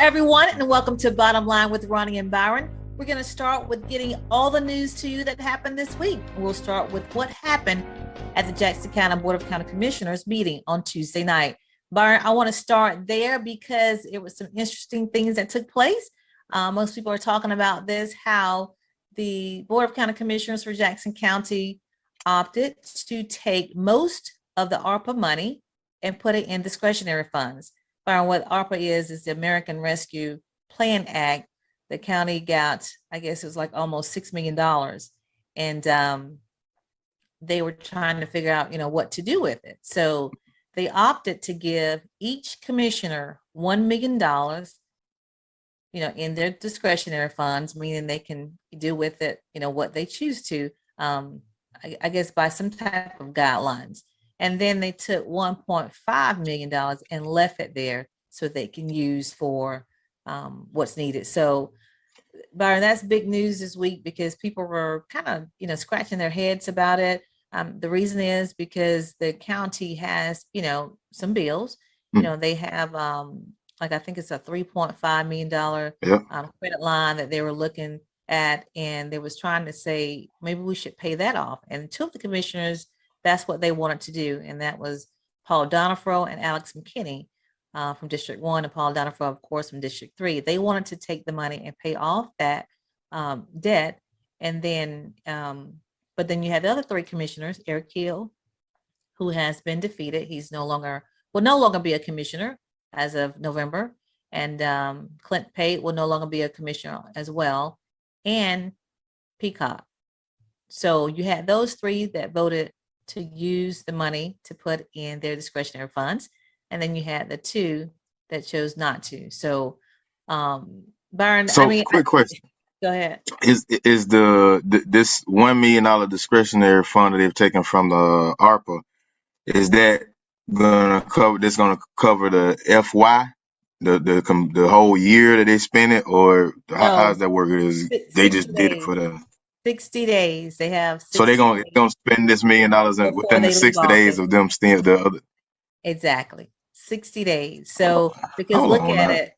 everyone, and welcome to Bottom Line with Ronnie and Byron. We're going to start with getting all the news to you that happened this week. We'll start with what happened at the Jackson County Board of County Commissioners meeting on Tuesday night. Byron, I want to start there because it was some interesting things that took place. Most people are talking about this, how the Board of County Commissioners for Jackson County opted to take most of the ARPA money and put it in discretionary funds. Byron, what ARPA is the American Rescue Plan Act. The county got, I guess it was like almost $6 million. And they were trying to figure out, what to do with it. So they opted to give each commissioner $1 million, in their discretionary funds, meaning they can do with it, what they choose to, I guess by some type of guidelines. And then they took $1.5 million and left it there so they can use for what's needed. So, Byron, that's big news this week because people were kind of, scratching their heads about it. The reason is because the county has, some bills. They have, I think it's a $3.5 million credit line that they were looking at, and they was trying to say, maybe we should pay that off. And two of the commissioners, that's what they wanted to do. And that was Paul Donifro and Alex McKinney from District 1 and Paul Donifro, of course, from District 3. They wanted to take the money and pay off that debt. And then, but then you have the other three commissioners, Eric Hill, who has been defeated. He's will no longer be a commissioner as of November. And Clint Pate will no longer be a commissioner as well. And Peacock. So you had those three that voted to use the money to put in their discretionary funds. And then you had the two that chose not to. So, Byron, quick question. Go ahead. Is this $1 million discretionary fund that they've taken from the ARPA, is that gonna cover the FY, the whole year that they spend it, or how does that work? They just did it for the 60 days. They have 60 so they're gonna spend this $1 million within the 60 days of them staying the other. Exactly. 60 days. So because look at it,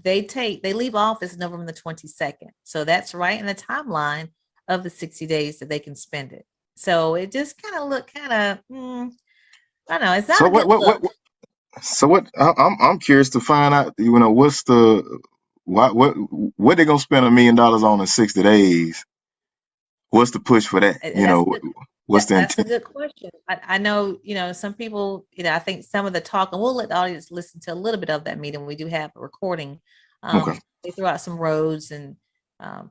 they leave office November the 22nd. So that's right in the timeline of the 60 days that they can spend it. So it just kind of looked I don't know. It's not so a good look. I'm curious to find out, what's what they're gonna spend $1 million on in 60 days? What's the push for that? What's the intent? That's a good question. I know, some people, I think some of the talk, and we'll let the audience listen to a little bit of that meeting. We do have a recording. Okay. They threw out some roads and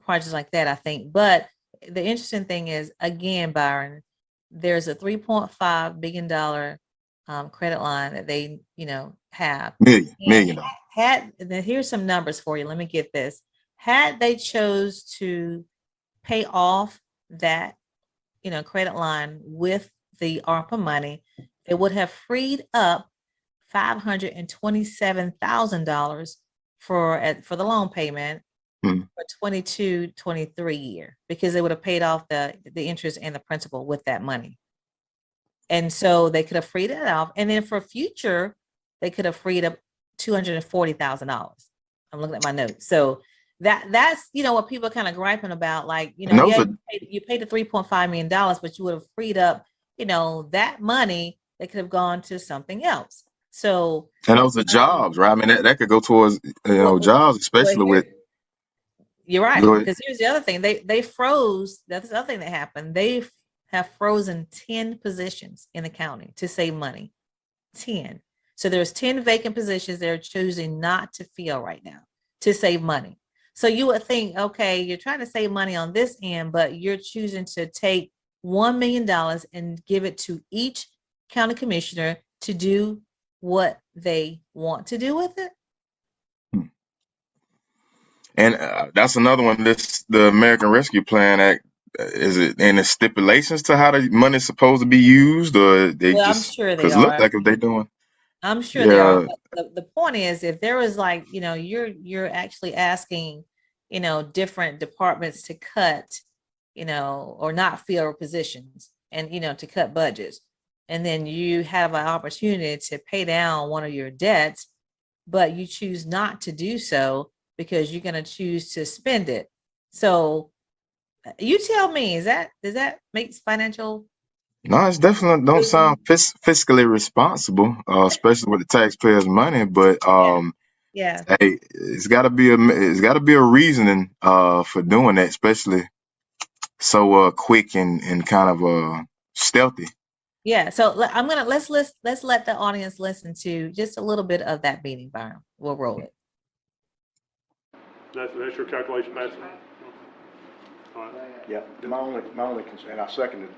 projects like that, I think. But the interesting thing is, again, Byron, there's a $3.5 billion credit line that they, have. Million. Here's some numbers for you. Let me get this. Had they chose to pay off that, credit line with the ARPA money, it would have freed up $527,000 for the loan payment for 22-23 year, because they would have paid off the interest and the principal with that money. And so they could have freed it off. And then for future, they could have freed up $240,000. I'm looking at my notes. So that's what people are kind of griping about, like, you paid the $3.5 million, but you would have freed up that money that could have gone to something else. So, and those are jobs, right? I mean, that could go towards jobs, especially with. You're right, because here's the other thing. They froze. That's the other thing that happened. They have frozen 10 positions in the county to save money. 10. So there's 10 vacant positions they're choosing not to fill right now to save money. So you would think, okay, you're trying to save money on this end, but you're choosing to take $1 million and give it to each county commissioner to do what they want to do with it. And that's another one. The American Rescue Plan Act, is it in the stipulations to how the money is supposed to be used, or I'm sure they are. Look like if they're doing. I'm sure they are. But the point is, if there was you're actually asking, different departments to cut, or not fill positions and, to cut budgets. And then you have an opportunity to pay down one of your debts. but you choose not to do so because you're going to choose to spend it. So you tell me, does that make financial? No, it's definitely don't sound fiscally responsible, especially with the taxpayers' money. But Yeah. hey, it's got to be a reasoning for doing that, especially so quick and kind of stealthy. Yeah. So let's let the audience listen to just a little bit of that meeting, Byron. We'll roll it. That's your calculation, Pastor? All right. Yeah, my only concern, and I seconded,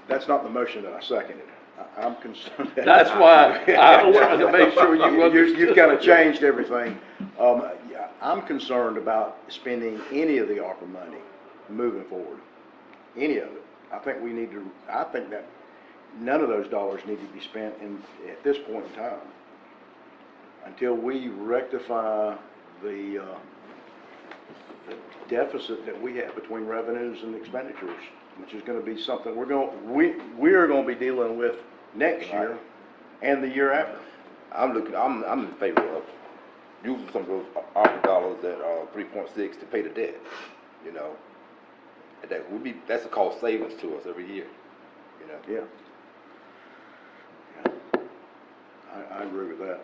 that's not the motion that I seconded. I'm concerned. That's why I wanted to make sure you understood. You've kind of changed everything. Yeah, I'm concerned about spending any of the ARPA money moving forward. Any of it. I think that none of those dollars need to be spent at this point in time until we rectify the deficit that we have between revenues and expenditures, which is going to be something we're going to be dealing with next year and the year after. I'm in favor of using some of those ARPA dollars that are 3.6 to pay the debt. You know, that's a cost savings to us every year. You know. Yeah. I agree with that.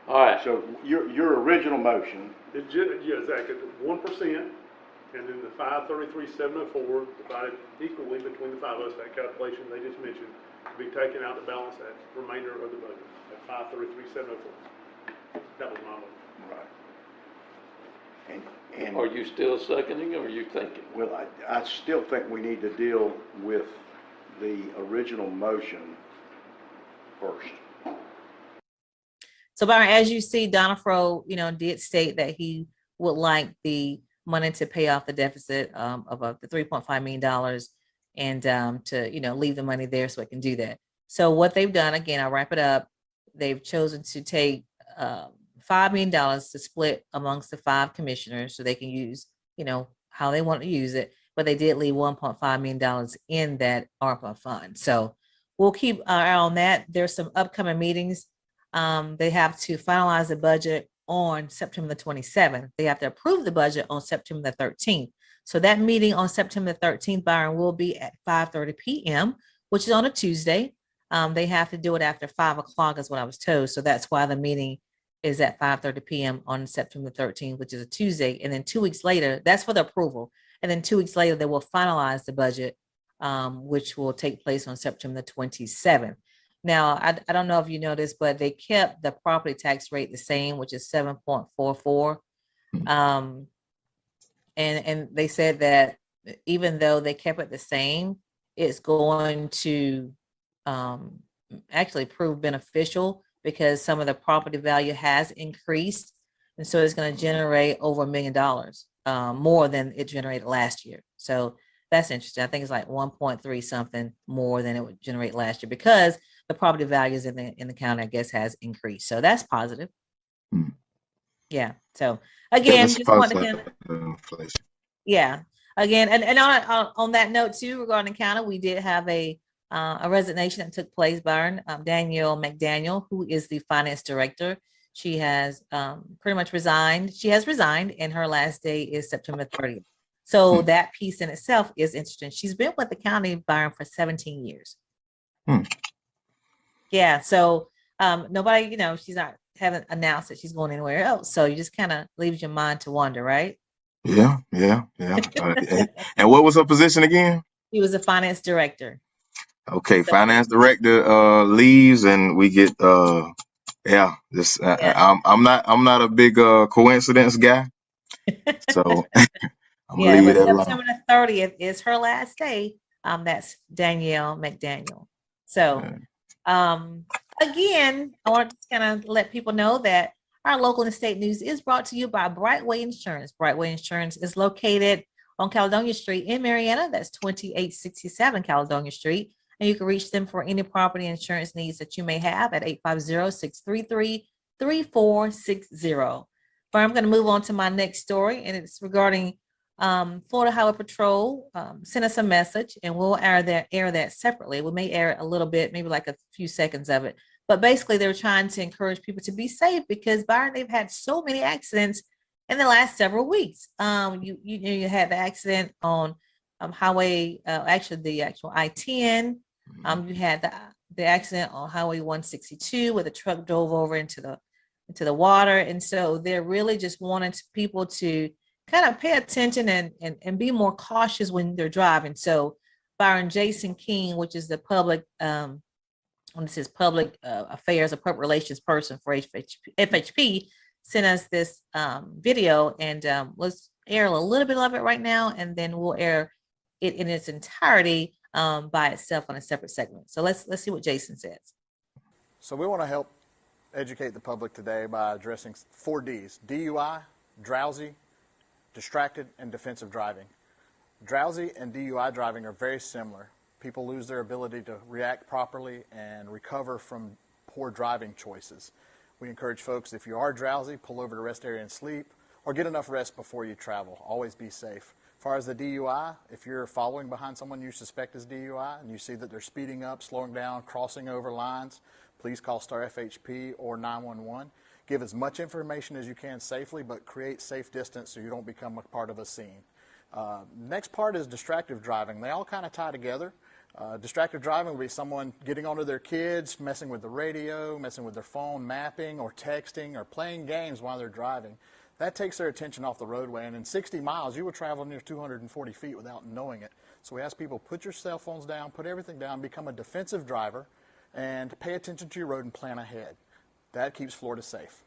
All right. So your original motion. Yeah, Zach, 1%, and then the 533,704 divided equally between the five of us, that calculation they just mentioned, to be taken out to balance that remainder of the budget at 533,704. That was my motion. Right. And Are you still seconding, or are you thinking? well, I still think we need to deal with the original motion first. So Byron, as you see, Donafro, did state that he would like the money to pay off the deficit of the $3.5 million and to, leave the money there so it can do that. So what they've done, again, I'll wrap it up. They've chosen to take $5 million to split amongst the 5 commissioners so they can use, how they want to use it. But they did leave $1.5 million in that ARPA fund. So we'll keep our eye on that. There's some upcoming meetings. They have to finalize the budget on September the 27th. They have to approve the budget on September the 13th. So that meeting on September the 13th, Byron, will be at 5:30 p.m., which is on a Tuesday. They have to do it after 5 o'clock is what I was told. So that's why the meeting is at 5:30 p.m. on September 13th, which is a Tuesday. And then 2 weeks later, that's for the approval. And then 2 weeks later, they will finalize the budget, which will take place on September the 27th. Now, I don't know if you noticed, but they kept the property tax rate the same, which is 7.44. And they said that even though they kept it the same, it's going to actually prove beneficial because some of the property value has increased. And so it's going to generate over $1 million more than it generated last year. So that's interesting. I think it's like 1.3 something more than it would generate last year because the property values in the county, I guess, has increased. So that's positive. Yeah. So again, just want to kind of, yeah. Again, and on that note too, regarding the county, we did have a resignation that took place. Byron, Danielle McDaniel, who is the finance director, she has pretty much resigned. She has resigned, and her last day is September 30th. So that piece in itself is interesting. She's been with the county, Byron, for 17 years. Yeah. So nobody, haven't announced that she's going anywhere else. So you just kind of leaves your mind to wonder, right? Yeah. And what was her position again? He was a finance director. Okay, so, finance director leaves, and we get this. I'm not a big coincidence guy, so I'm gonna leave it alone. September the 30th is her last day. That's Danielle McDaniel. So, again, I want to kind of let people know that our local and state news is brought to you by Brightway Insurance. Brightway Insurance is located on Caledonia Street in Marietta. That's 2867 Caledonia Street. And you can reach them for any property insurance needs that you may have at 850-633-3460. But I'm going to move on to my next story, and it's regarding Florida Highway Patrol sent us a message, and we'll air that separately. We may air it a little bit, maybe like a few seconds of it, But basically, they were trying to encourage people to be safe because, Byron, they've had so many accidents in the last several weeks. You had the accident on highway, actually the actual I-10. You had the accident on Highway 162 where the truck drove over into the water, and so they're really just wanting people to kind of pay attention and be more cautious when they're driving. So Byron, Jason King, which is the public this is public affairs or public relations person for FHP, sent us this video, and let's air a little bit of it right now, and then we'll air it in its entirety by itself on a separate segment. So let's see what Jason says. So we want to help educate the public today by addressing 4 Ds: DUI, drowsy, distracted, and defensive driving. Drowsy and DUI driving are very similar. People lose their ability to react properly and recover from poor driving choices. We encourage folks, if you are drowsy, pull over to rest area and sleep, or get enough rest before you travel. Always be safe. As far as the DUI, if you're following behind someone you suspect is DUI and you see that they're speeding up, slowing down, crossing over lines, please call Star FHP or 911. Give as much information as you can safely, but create safe distance so you don't become a part of a scene. Next part is distractive driving. They all kind of tie together. Distractive driving will be someone getting onto their kids, messing with the radio, messing with their phone, mapping or texting or playing games while they're driving. That takes their attention off the roadway, and in 60 miles you will travel near 240 feet without knowing it. So we ask people, put your cell phones down, put everything down, become a defensive driver, and pay attention to your road and plan ahead. That keeps Florida safe.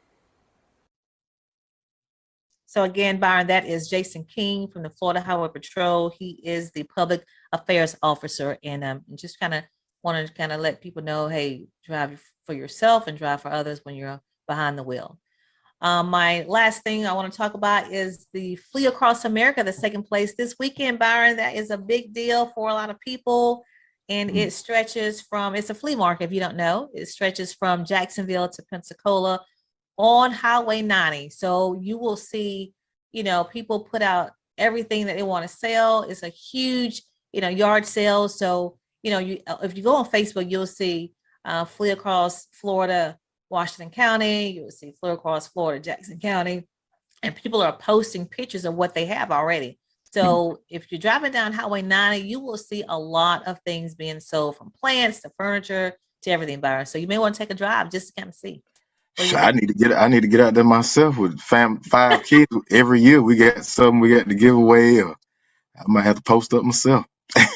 So again, Byron, that is Jason King from the Florida Highway Patrol. He is the public affairs officer, and just kind of wanted to kind of let people know, hey, drive for yourself and drive for others when you're behind the wheel. My last thing I want to talk about is the Flee Across America that's taking place this weekend, Byron. That is a big deal for a lot of people, and it stretches from, it's a flea market if you don't know, it stretches from Jacksonville to Pensacola on Highway 90. So you will see, people put out everything that they want to sell. It's a huge, yard sale. So, if you go on Facebook, you'll see Flee Across Florida, Washington County. You'll see Flee Across Florida, Jackson County. And people are posting pictures of what they have already. So if you're driving down Highway 90, you will see a lot of things being sold, from plants to furniture to everything, Byron. So you may want to take a drive just to kind of see. I need to get out there myself with 5 kids. Every year we got something we got to give away, or I might have to post up myself.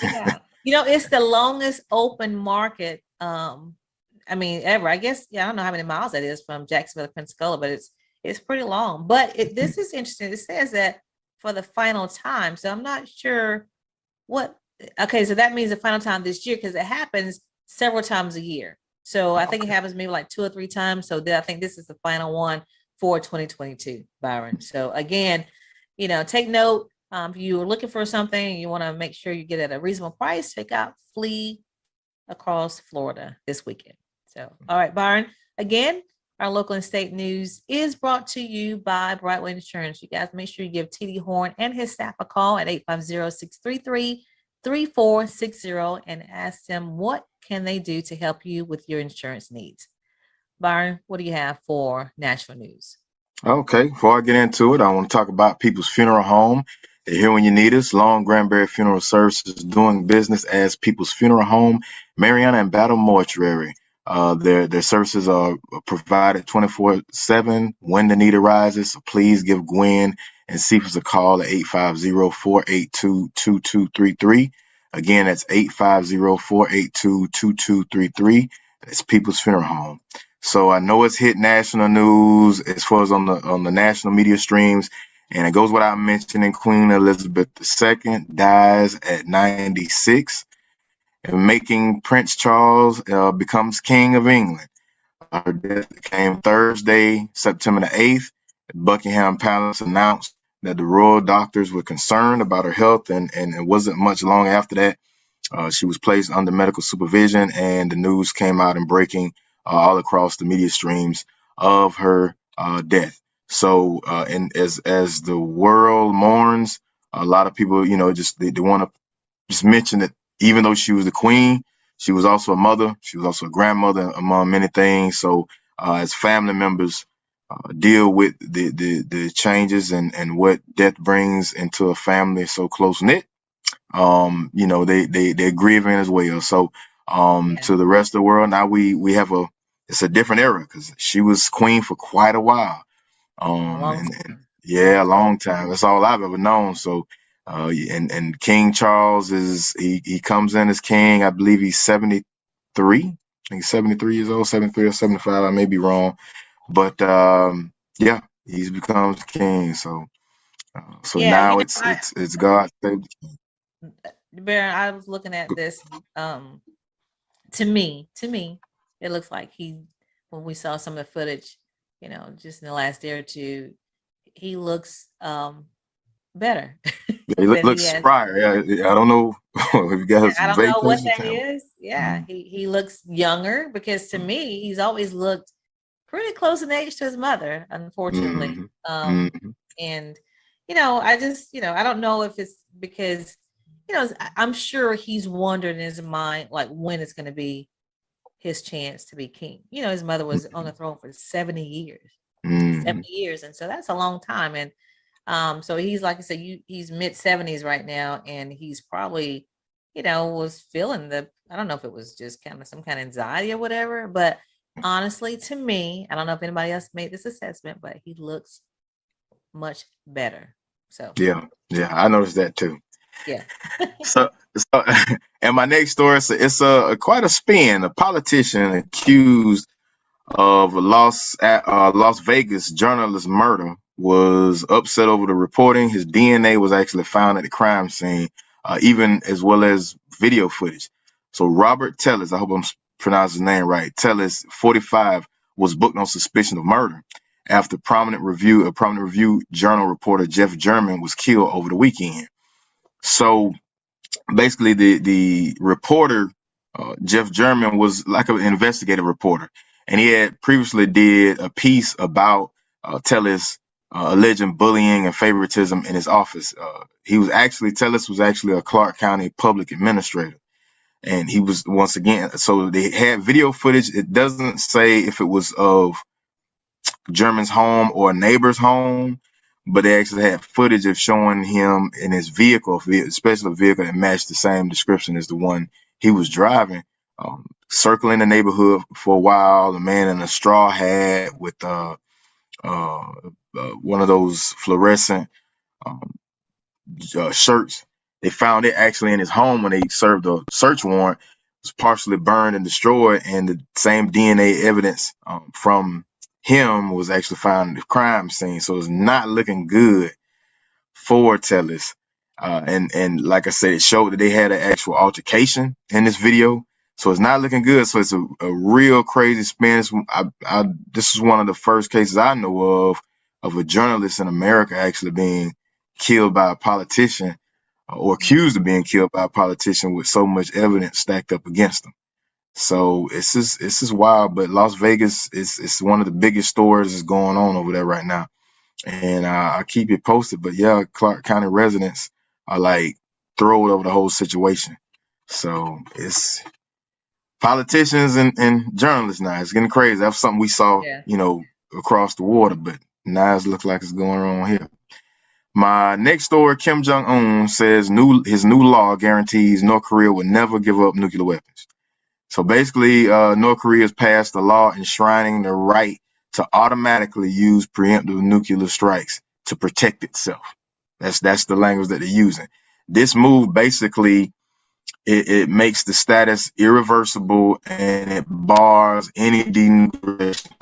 Yeah. It's the longest open market ever. I guess, I don't know how many miles that is from Jacksonville to Pensacola, but it's pretty long. But this is interesting. It says that for the final time. So I'm not sure okay, so that means the final time this year, because it happens several times a year. So I think it happens maybe like 2 or 3 times. So I think this is the final one for 2022, Byron. So again, take note. If you're looking for something, you want to make sure you get it at a reasonable price, check out Flee Across Florida this weekend. So, all right, Byron, again, our local and state news is brought to you by Brightway Insurance. You guys make sure you give TD Horn and his staff a call at 850-633-3460 and ask them what can they do to help you with your insurance needs. Byron, what do you have for national news? Okay, before I get into it, I want to talk about People's Funeral Home. They're here when you need us. Long Granbury Funeral Services doing business as People's Funeral Home, Mariana and Battle Mortuary. Their services are provided 24/7 when the need arises. So please give Gwen and Cephas a call at 850-482-2233. Again, that's 850-482-2233. That's People's Funeral Home. So I know it's hit national news as far as on the national media streams, and it goes without mentioning Queen Elizabeth II dies at 96, and making Prince Charles becomes King of England. Her death came Thursday, September the 8th. Buckingham Palace announced that the royal doctors were concerned about her health, and it wasn't much long after that. She was placed under medical supervision, and the news came out and breaking all across the media streams of her death. So, and as the world mourns, a lot of people, they want to just mention that even though she was the queen, she was also a mother. She was also a grandmother, among many things. So as family members deal with the changes and what death brings into a family so close knit, they're grieving as well. So Yeah. to the rest of the world, now we have it's a different era because she was queen for quite a while. A long And time. yeah, a long time. That's all I've ever known. So, and King Charles he comes in as king. I believe he's 73. I think he's 73 years old, 73 or 75. I may be wrong, but yeah, he becomes king. So Yeah, now it's God save the king. Baron, I was looking at this. To me, it looks like when we saw some of the footage, just in the last day or two, he looks better Yeah, he than he looks has. spry. Yeah, I don't know if you got I some don't know what vacation that time. is. Yeah, he looks younger because to me, he's always looked pretty close in age to his mother, unfortunately. Mm-hmm. Mm-hmm. And I just, I don't know if it's because, I'm sure he's wondered in his mind, like when it's going to be his chance to be king. His mother was on the throne for 70 years, Mm-hmm. and so that's a long time. And so he's, like I said, he's mid-70s right now, and he's probably, was feeling I don't know if it was just kind of some kind of anxiety or whatever, but honestly, to me, I don't know if anybody else made this assessment, but he looks much better. So Yeah, I noticed that too. yeah. So and my next story it's a quite a spin. A politician accused of Las Vegas journalist murder was upset over the reporting. His DNA was actually found at the crime scene, even as well as video footage. So Robert Tellis, I hope I'm pronouncing his name right, Tellis, 45, was booked on suspicion of murder after prominent review journal reporter Jeff German was killed over the weekend. So basically the reporter Jeff German was like an investigative reporter, and he had previously did a piece about Tellis alleged bullying and favoritism in his office. Tellis was actually a Clark County public administrator, and he was, once again, so they had video footage. It doesn't say if it was of German's home or a neighbor's home, but they actually had footage of showing him in his vehicle, especially a vehicle that matched the same description as the one he was driving, circling the neighborhood for a while. A man in a straw hat with one of those fluorescent um, shirts. They found it actually in his home when they served a search warrant. It was partially burned and destroyed, and the same DNA evidence from him was actually found in the crime scene. So it's not looking good for Tellis. And like I said, it showed that they had an actual altercation in this video. So it's not looking good. So it's a real crazy spin. This is one of the first cases I know of a journalist in America actually being killed by a politician or accused of being killed by a politician with so much evidence stacked up against them. So it's just wild. But Las Vegas is one of the biggest stories that's going on over there right now, and I'll keep you posted. But yeah, Clark County residents are like thrilled over the whole situation. So it's politicians and journalists now. It's getting crazy. That's something we saw, Yeah. across the water, but now it looks like it's going on here. My next story, Kim Jong-un says his new law guarantees North Korea will never give up nuclear weapons. So basically, North Korea has passed a law enshrining the right to automatically use preemptive nuclear strikes to protect itself. That's the language that they're using. This move basically it makes the status irreversible and it bars any denuclearization.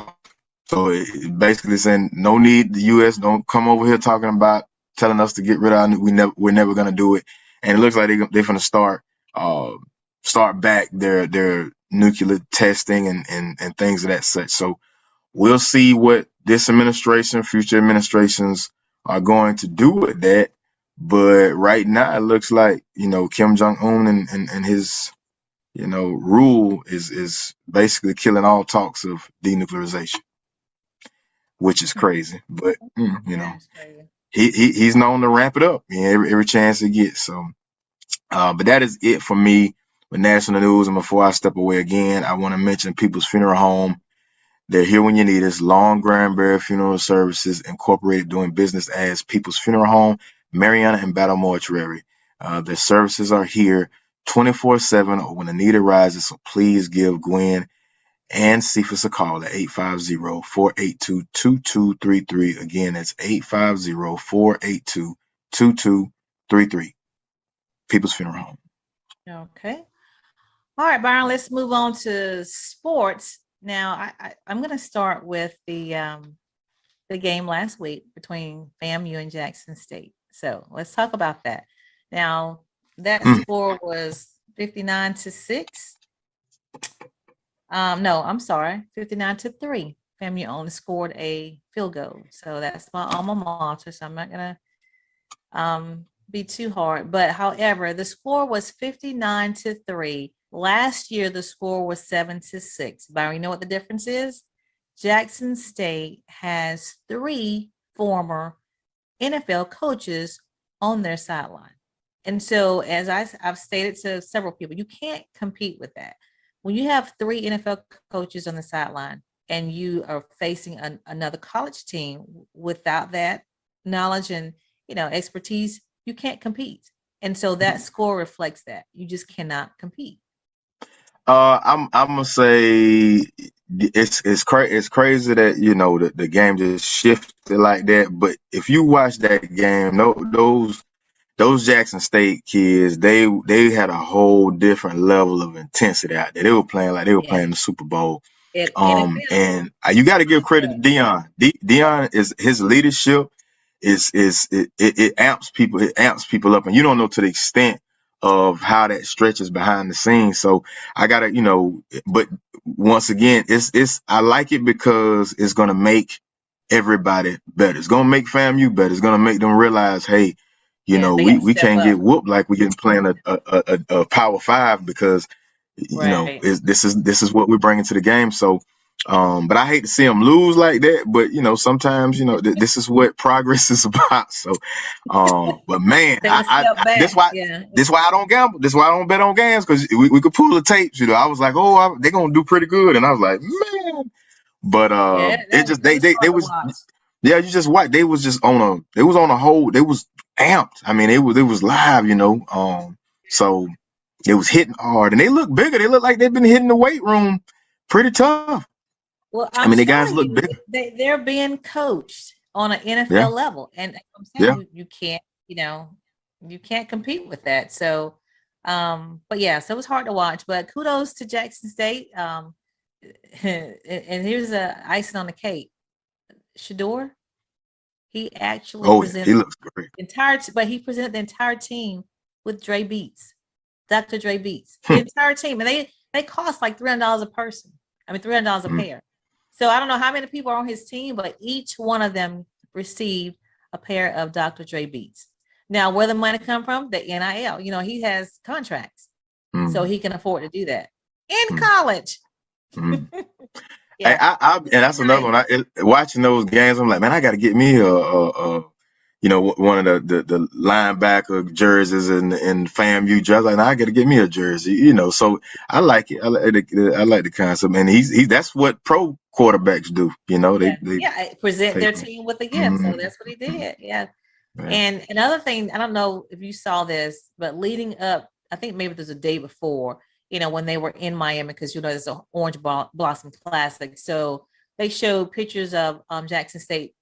So it basically saying no need. The U.S. don't come over here talking about telling us to get rid of we're never gonna do it. And it looks like they're gonna start back their nuclear testing and things of that such. So we'll see what this administration, future administrations are going to do with that. But right now it looks like, Kim Jong-un and his, rule is basically killing all talks of denuclearization, which is crazy. But That's crazy. he's known to ramp it up, every chance he gets. So but that is it for me with national news. And before I step away again, I want to mention People's Funeral Home. They're here when you need us. Long Granbury Funeral Services Incorporated, doing business as People's Funeral Home, Mariana and Battle Mortuary. Their services are here 24/7 or when the need arises. So please give Gwen and Cephas a call at 850-482-2233. Again, that's 850-482-2233. People's Funeral Home. Okay. All right, Byron, let's move on to sports. Now, I'm going to start with the game last week between FAMU and Jackson State. So let's talk about that. Now, that score was 59-6. No, I'm sorry, 59-3. FAMU only scored a field goal. So that's my alma mater. So I'm not going to be too hard. But however, the score was 59-3. Last year, the score was 7-6. Byron, you know what the difference is? Jackson State has 3 former NFL coaches on their sideline. And so, as I've stated to several people, you can't compete with that. When you have 3 NFL coaches on the sideline and you are facing another college team without that knowledge and expertise, you can't compete. And so that score reflects that. You just cannot compete. I'm gonna say it's crazy that the game just shifted like that. But if you watch that game, those Jackson State kids, they had a whole different level of intensity out there. They were playing like they were playing the Super Bowl. And you got to give credit to Dion. Dion is his leadership it amps people up, and you don't know to the extent of how that stretches behind the scenes. So I gotta, but once again, I like it because it's gonna make everybody better. It's gonna make FAMU better. It's gonna make them realize, hey, we can't get whooped like we getting playing a Power 5 because this is what we're bringing to the game. So but I hate to see them lose like that, but sometimes this is what progress is about. So but man, that's why I don't gamble. That's why I don't bet on games, because we could pull the tapes. I was like, they're gonna do pretty good, and I was like, man. But it just they was you just watch. They was just on a whole. They was amped. I mean, it was live. So it was hitting hard, and they look bigger. They look like they've been hitting the weight room pretty tough. Well, the guys look bigger. They're being coached on an NFL level, and I'm saying you can't, you can't compete with that. So, but so it was hard to watch. But kudos to Jackson State. And here's a icing on the cake. Shador, he actually presented he looks great. He presented the entire team with Dre Beats, Dr. Dre Beats, the entire team, and they cost like $300 a person. I mean, $300 a pair. So I don't know how many people are on his team, but each one of them received a pair of Dr. Dre Beats. Now, where the money come from? The NIL. He has contracts, so he can afford to do that in college. And that's another one. Watching those games, I'm like, man, I got to get me one of the linebacker jerseys and FAMU jersey. Like, I got to get me a jersey, So I like it. I like the concept, and that's what pro quarterbacks do. They present their team with a gift. So that's what he did. Yeah. And another thing, I don't know if you saw this, but leading up, I think maybe there's a day before, when they were in Miami, because there's an Orange Blossom Classic. So they showed pictures of Jackson State,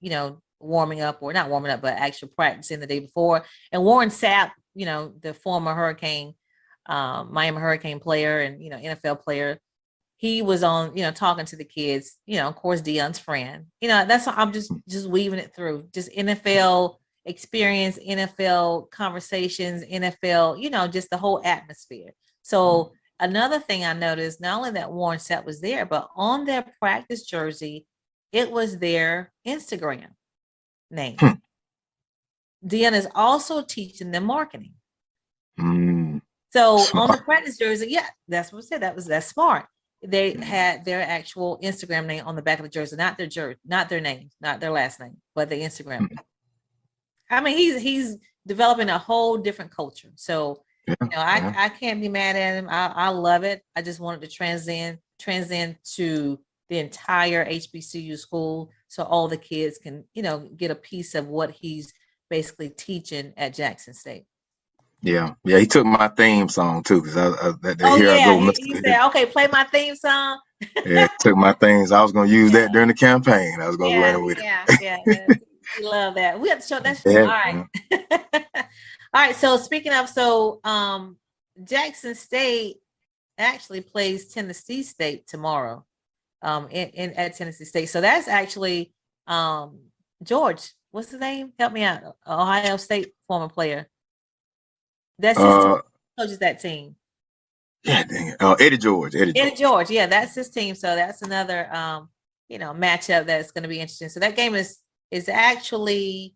warming up, or not warming up, but actual practicing the day before. And Warren Sapp, the former Miami Hurricane player and NFL player, he was on, talking to the kids, of course, Dion's friend. That's I'm just weaving it through, just NFL experience, NFL conversations, NFL, just the whole atmosphere. So another thing I noticed, not only that Warren Sapp was there, but on their practice jersey, it was their Instagram name. Dion is also teaching them marketing. So smart. On the practice jersey, that's what I said. That's smart. They had their actual Instagram name on the back of the jersey, not their name, not their last name, but the Instagram name. I mean, he's developing a whole different culture. So Yeah, You know, yeah. I can't be mad at him. I love it. I just wanted to transcend to the entire HBCU school so all the kids can, you know, get a piece of what he's basically teaching at Jackson State. Yeah, yeah. He took my theme song too, because Oh here I yeah, go, he Mister. said, "Okay, play my theme song." Yeah, took my things. I was gonna use that during the campaign. I was gonna run Yeah, it with yeah, it. yeah. Yes. We love that. We have to show that. All Yeah, right. yeah. All right. So speaking of, Jackson State actually plays Tennessee State tomorrow. In at Tennessee State. So that's actually George. What's his name? Help me out. Ohio State former player. That's his team. Uh, Coaches that team. yeah, dang it. Eddie George. Eddie Eddie George. George. Yeah, that's his team. So that's another matchup that's going to be interesting. So that game is actually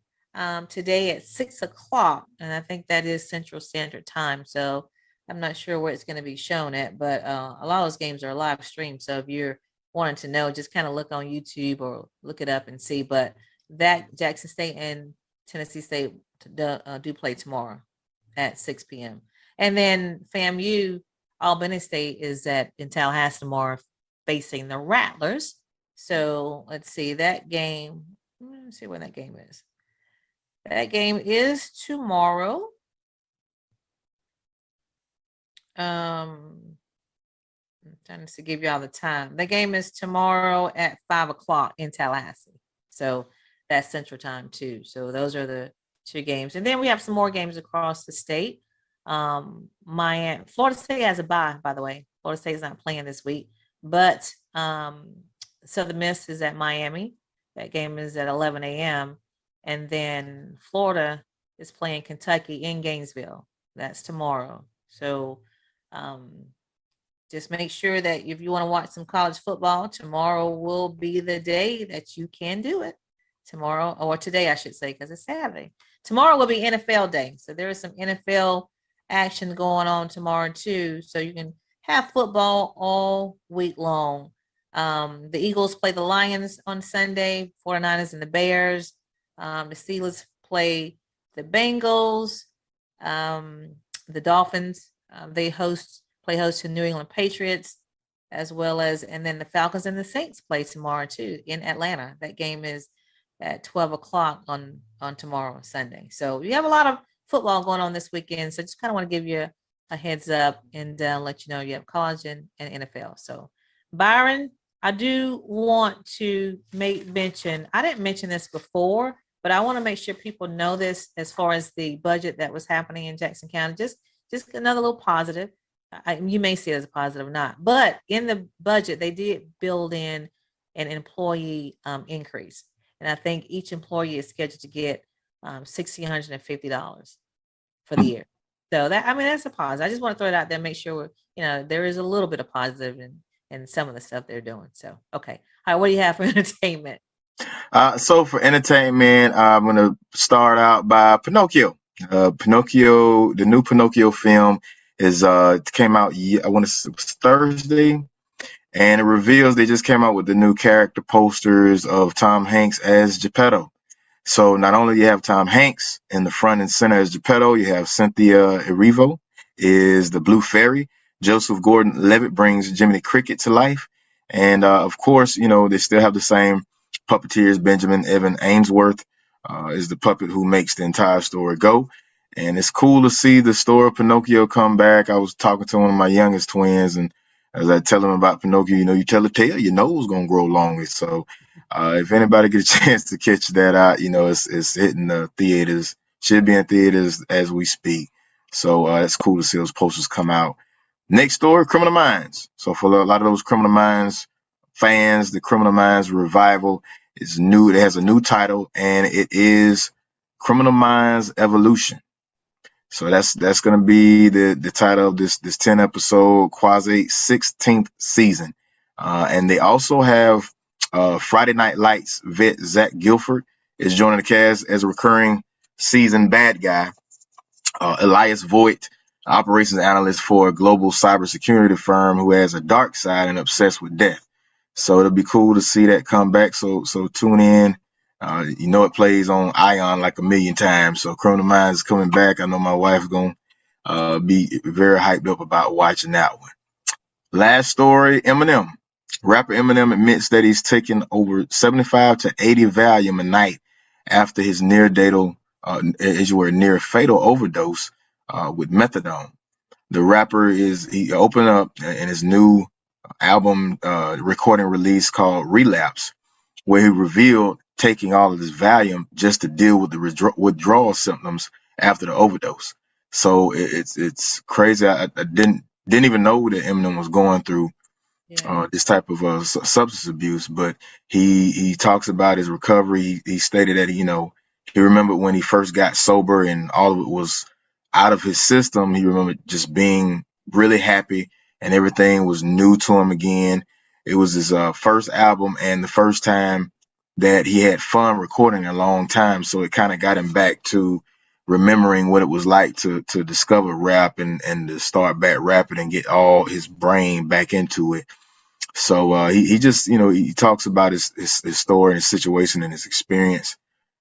today at 6 o'clock, and I think that is Central Standard Time. So I'm not sure where it's going to be shown at, but a lot of those games are live streamed. So if you're wanting to know, just kind of look on YouTube or look it up and see. But that Jackson State and Tennessee State do play tomorrow at 6 p.m. And then FAMU Albany State is in Tallahassee tomorrow facing the Rattlers. So let's see that game. Let's see when that game is. That game is tomorrow. I'm trying to give you all the time. The game is tomorrow at 5 o'clock in Tallahassee. So that's Central Time too. So those are the two games. And then we have some more games across the state. Florida State has a bye, by the way. Florida State is not playing this week. But Southern Miss is at Miami. That game is at 11 a.m. And then Florida is playing Kentucky in Gainesville. That's tomorrow. So just make sure that if you want to watch some college football, tomorrow will be the day that you can do it. Tomorrow, or today, I should say, because it's Saturday. Tomorrow will be NFL day. So there is some NFL action going on tomorrow too. So you can have football all week long. The Eagles play the Lions on Sunday, 49ers and the Bears. The Steelers play the Bengals. The Dolphins, they play host to New England Patriots, as well as, and then the Falcons and the Saints play tomorrow too in Atlanta. That game is at 12 o'clock on tomorrow, Sunday. So you have a lot of football going on this weekend. So just kind of want to give you a heads up and let you know you have college and NFL. So Byron, I do want to make mention, I didn't mention this before, but I want to make sure people know this as far as the budget that was happening in Jackson County. Just another little positive. You may see it as a positive or not, but in the budget, they did build in an employee increase. And I think each employee is scheduled to get $1,650 for the year. So that's a positive. I just want to throw it out there, make sure there is a little bit of positive in some of the stuff they're doing. So, okay. All right. What do you have for entertainment? So for entertainment, I'm going to start out by Pinocchio. Pinocchio, the new Pinocchio film came out, I want to say it was Thursday, and it reveals they just came out with the new character posters of Tom Hanks as Geppetto. So not only do you have Tom Hanks in the front and center as Geppetto, you have Cynthia Erivo is the Blue Fairy. Joseph Gordon-Levitt brings Jiminy Cricket to life. And of course, they still have the same puppeteers. Benjamin Evan Ainsworth is the puppet who makes the entire story go. And it's cool to see the story of Pinocchio come back. I was talking to one of my youngest twins, and as I tell them about Pinocchio, you tell a tale, your nose gonna grow longer. So if anybody get a chance to catch that out, it's hitting the theaters. Should be in theaters as we speak. So it's cool to see those posters come out. Next story, Criminal Minds. So for a lot of those Criminal Minds fans, the Criminal Minds revival is new. It has a new title, and it is Criminal Minds Evolution. So that's going to be the title of this 10 episode quasi 16th season. And they also have Friday Night Lights vet Zach Gilford is joining the cast as a recurring season bad guy. Elias Voigt, operations analyst for a global cybersecurity firm who has a dark side and obsessed with death. So it'll be cool to see that come back. So tune in. It plays on Ion like a million times. So Criminal Minds is coming back. I know my wife's going to be very hyped up about watching that one. Last story, Eminem. Rapper Eminem admits that he's taking over 75 to 80 Valium a night after his near fatal overdose with methadone. The rapper he opened up in his new album recording release called Relapse, where he revealed taking all of this Valium just to deal with the withdrawal symptoms after the overdose. So it's crazy. I didn't even know that Eminem was going through this type of substance abuse, but he talks about his recovery. He stated that he remembered when he first got sober and all of it was out of his system. He remembered just being really happy and everything was new to him again. It was his first album and the first time that he had fun recording in a long time. So it kind of got him back to remembering what it was like to discover rap and to start back rapping and get all his brain back into it. So he just, he talks about his story and his situation and his experience.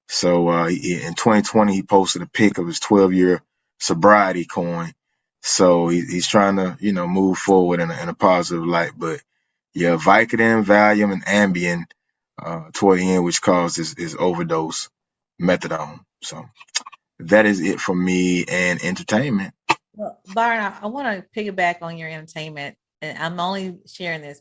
So in 2020, he posted a pic of his 12-year sobriety coin. So he's trying to, move forward in a positive light. But yeah, Vicodin, Valium, and Ambien toward the end, which caused his overdose, methadone. So that is it for me and entertainment. Well, Byron, I want to piggyback on your entertainment. And I'm only sharing this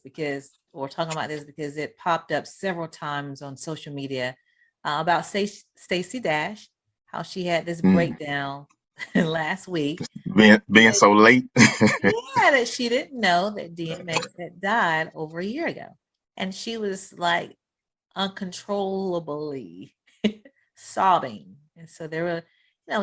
we're talking about this because it popped up several times on social media about Stacey Dash, how she had this breakdown last week. Being so late. Yeah, that she didn't know that DMX had died over a year ago. And she was like uncontrollably sobbing. And so there were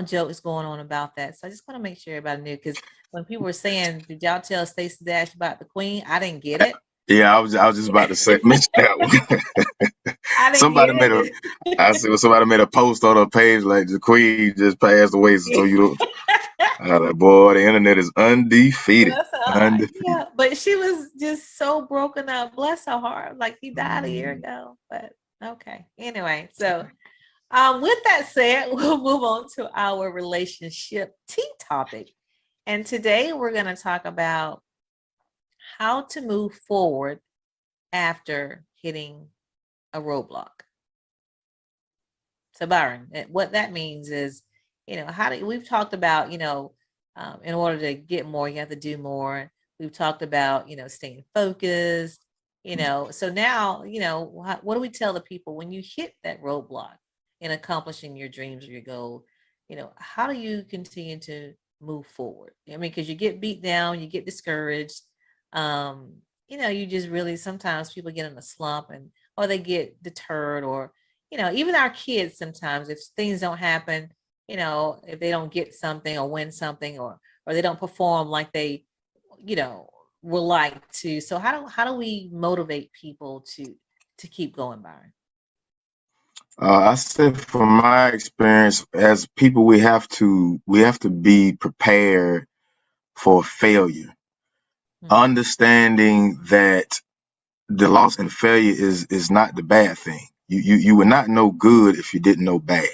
jokes going on about that. So I just want to make sure everybody knew, because when people were saying, did y'all tell Stacey Dash about the Queen? I didn't get it. Yeah, I was just about to mention that one. Somebody made a post on her page like the Queen just passed away, so you don't. Boy, the internet is undefeated. Yeah, but she was just so broken up. Bless her heart. Like, he died a year ago. But okay. Anyway, so with that said, we'll move on to our relationship tea topic. And today we're going to talk about how to move forward after hitting a roadblock. So Byron, what that means is, we've talked about, in order to get more, you have to do more. We've talked about, staying focused, so now, what do we tell the people when you hit that roadblock in accomplishing your dreams or your goal? How do you continue to move forward? I mean, because you get beat down, you get discouraged. You just really, sometimes people get in a slump or they get deterred, or, even our kids, sometimes if things don't happen, if they don't get something or win something, or they don't perform like they, would like to. So how do we motivate people to keep going, Byron? I said from my experience, as people, we have to be prepared for failure. Understanding that the loss and failure is not the bad thing. You would not know good if you didn't know bad.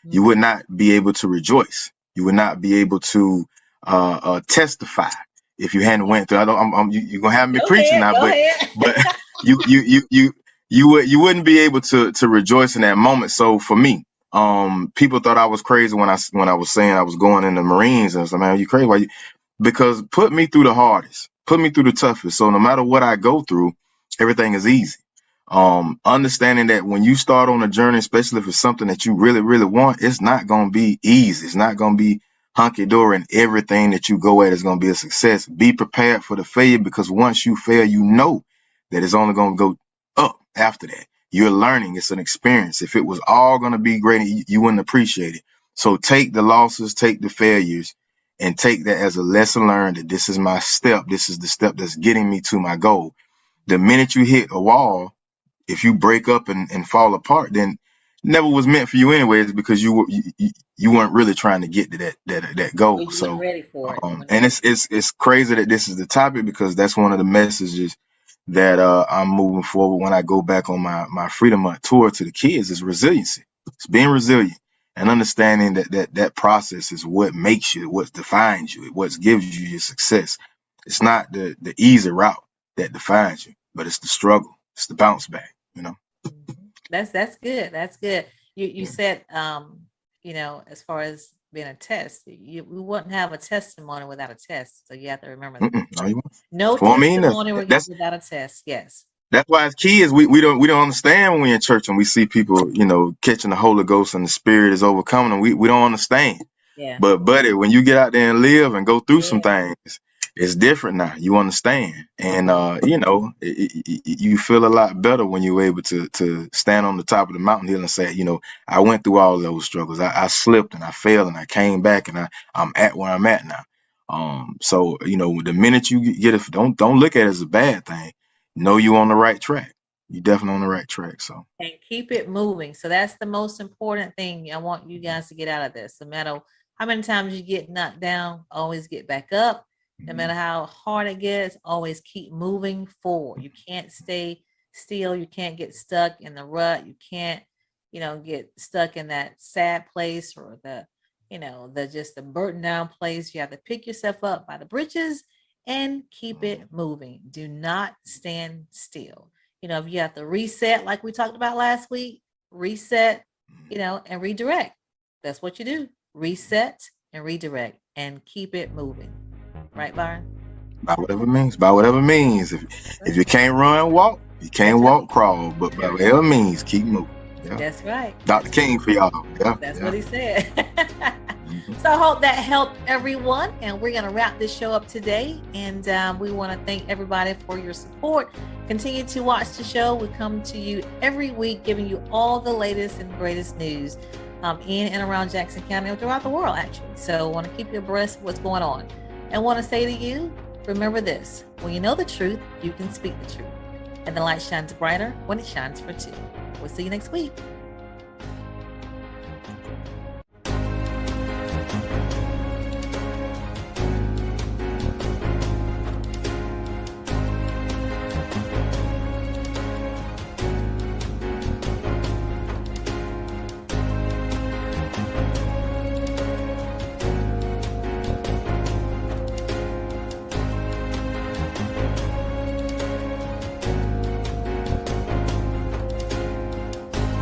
You would not be able to rejoice. You would not be able to testify if you hadn't went through. You're gonna have me preaching now, but you wouldn't be able to rejoice in that moment. So for me, people thought I was crazy when I was saying I was going in the Marines, and I said, man, you crazy? Why you? Because put me through the hardest, put me through the toughest. So no matter what I go through, everything is easy. Understanding that when you start on a journey, especially if it's something that you really, really want, it's not going to be easy. It's not going to be hunky-dory, and everything that you go at is going to be a success. Be prepared for the failure, because once you fail, you know that it's only going to go up after that. You're learning. It's an experience. If it was all going to be great, you wouldn't appreciate it. So take the losses, take the failures, and take that as a lesson learned, that this is my step. This is the step that's getting me to my goal. The minute you hit a wall, if you break up and fall apart, then never was meant for you anyways, because you weren't really trying to get to that goal. You weren't ready for it. And it's crazy that this is the topic, because that's one of the messages that I'm moving forward when I go back on my Freedom Month tour to the kids, is resiliency. It's being resilient. and understanding that process is what makes you, what defines you, what gives you your success. It's not the easy route that defines you, but it's the struggle. It's the bounce back, you know. That's good. That's good. You Yeah. said, as far as being a test, we wouldn't have a testimony without a test. So you have to remember that. No, you won't. No Well, I mean, testimony that's without a test. Yes. that's why as kids we don't understand when we're in church and we see people, catching the Holy Ghost and the Spirit is overcoming them. We don't understand. Yeah. But buddy, when you get out there and live and go through some Yeah. things, it's different now. You understand, and you feel a lot better when you're able to stand on the top of the mountain hill and say, I went through all those struggles. I slipped and I failed and I came back and I'm at where I'm at now. So the minute you get it, don't look at it as a bad thing. Know you on the right track. You definitely on the right track. So And keep it moving. So that's the most important thing I want you guys to get out of this. No matter how many times you get knocked down, always get back up. No matter how hard it gets, always keep moving forward. You can't stay still. You can't get stuck in the rut. You can't, get stuck in that sad place or the burden down place. You have to pick yourself up by the britches and keep it moving. Do not stand still. If you have to reset, like we talked about last week, reset, and redirect. That's what you do. Reset and redirect and keep it moving. Right, Byron? by whatever means. If you can't run, walk. You can't walk, crawl. But by whatever means, keep moving. Yeah. That's right. Dr. King for y'all. Yeah. That's what he said. So I hope that helped everyone. And we're going to wrap this show up today. And we want to thank everybody for your support. Continue to watch the show. We come to you every week, giving you all the latest and greatest news in and around Jackson County or throughout the world, actually. So I want to keep you abreast of what's going on. And want to say to you, remember this: when you know the truth, you can speak the truth. And the light shines brighter when it shines for two. We'll see you next week.